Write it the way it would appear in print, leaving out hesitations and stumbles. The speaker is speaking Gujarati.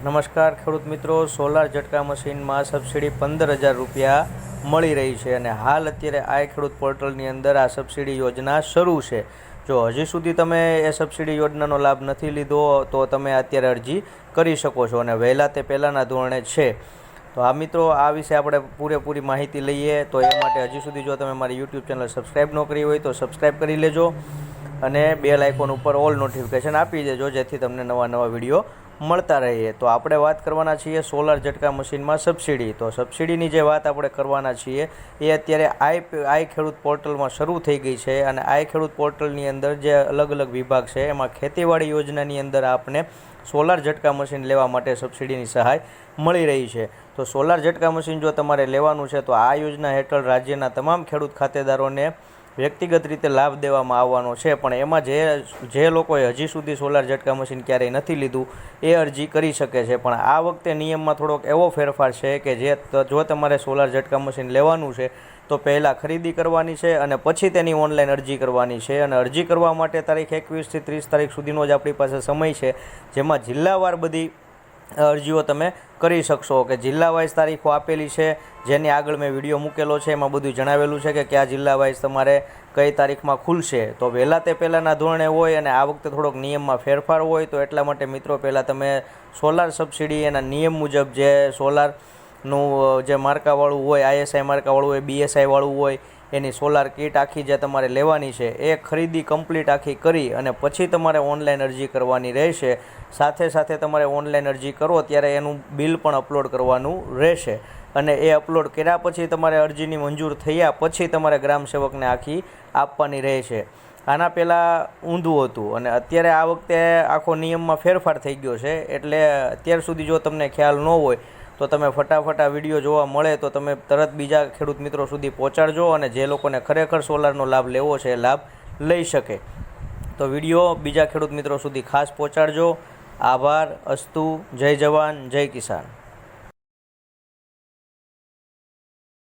નમસ્કાર ખેડૂત મિત્રો, સોલાર ઝટકા મશીનમાં સબસિડી 15,000 રૂપિયા મળી રહી છે અને હાલ અત્યારે આ ખેડૂત પોર્ટલની અંદર આ સબસિડી યોજના શરૂ છે. જો હજી સુધી તમે એ સબસિડી યોજનાનો લાભ નથી લીધો તો તમે અત્યારે અરજી કરી શકો છો અને વહેલા તે પહેલાંના ધોરણે છે. તો આ મિત્રો, આ વિશે આપણે પૂરેપૂરી માહિતી લઈએ. તો એ માટે હજી સુધી જો તમે મારી યુટ્યુબ ચેનલ સબસ્ક્રાઈબ ન કરી હોય તો સબસ્ક્રાઈબ કરી લેજો અને બેલ આઇકોન ઉપર ઓલ નોટિફિકેશન આપી દેજો, જેથી તમને નવા વિડીયો મળતા રહીએ. તો આપણે વાત કરવાના છીએ સોલાર ઝટકા મશીનમાં સબસિડી. તો સબસિડીની જે વાત આપણે કરવાના છીએ એ અત્યારે આઈ ખેડૂત પોર્ટલમાં શરૂ થઈ ગઈ છે અને આઈ ખેડૂત પોર્ટલની અંદર જે અલગ અલગ વિભાગ છે એમાં ખેતીવાડી યોજનાની અંદર આપણે સોલાર ઝટકા મશીન લેવા માટે સબસિડીની સહાય મળી રહી છે. તો સોલાર ઝટકા મશીન જો તમારે લેવાનું છે તો આ યોજના હેઠળ રાજ્યના તમામ ખેડૂત ખાતેદારોને વ્યક્તિગત રીતે લાભ દેવામાં આવવાનો છે. પણ એમાં જે લોકોએ હજી સુધી સોલાર ઝટકા મશીન ક્યારેય નથી લીધું એ અરજી કરી શકે છે. પણ આ વખતે નિયમમાં થોડોક એવો ફેરફાર છે કે જો તમારે સોલાર ઝટકા મશીન લેવાનું છે તો પહેલાં ખરીદી કરવાની છે અને પછી તેની ઓનલાઈન અરજી કરવાની છે. અને અરજી કરવા માટે તારીખ 21 થી 30 તારીખ સુધીનો જ આપણી પાસે સમય છે, જેમાં જિલ્લાવાર બધી અરજીઓ તમે કરી શકશો. કે જિલ્લા વાઇઝ તારીખો આપેલી છે, જેની આગળ મેં વિડીયો મૂકેલો છે. એમાં બધું જણાવેલું છે કે કયા જિલ્લા વાઇઝ તમારે કઈ તારીખમાં ખુલશે. તો વહેલા તે પહેલાંના ધોરણે હોય અને આ વખતે થોડોક નિયમમાં ફેરફાર હોય, તો એટલા માટે મિત્રો પહેલાં તમે સોલાર સબસિડી એના નિયમ મુજબ જે સોલારનું જે માર્કાવાળું હોય, ISI માર્કાવાળું હોય, BSI વાળું હોય, એની સોલાર કીટ આખી જે તમારે લેવાની છે એ ખરીદી કમ્પ્લીટ આખી કરી અને પછી તમારે ઓનલાઈન અરજી કરવાની રહેશે. સાથે તમારે ઓનલાઈન અરજી કરો ત્યારે એનું બિલ પણ અપલોડ કરવાનું રહેશે અને એ અપલોડ કર્યા પછી તમારે અરજીની મંજૂર થયા પછી તમારે ગ્રામ સેવકને આખી આપવાની રહેશે. આના પહેલાં ઊંધું હતું અને અત્યારે આ વખતે આખો નિયમમાં ફેરફાર થઈ ગયો છે. એટલે અત્યાર સુધી જો તમને ખ્યાલ ન હોય તો તમે ફટાફટ આ વિડીયો જોવા મળે તો તમે તરત બીજા ખેડૂત મિત્રો સુધી પહોંચાડજો અને જે લોકોને ખરેખર સોલારનો લાભ લેવો છે એ લાભ લઈ શકે. તો વિડીયો બીજા ખેડૂત મિત્રો સુધી ખાસ પહોંચાડજો. આભાર. અસ્તુ. જય જવાન, જય કિસાન.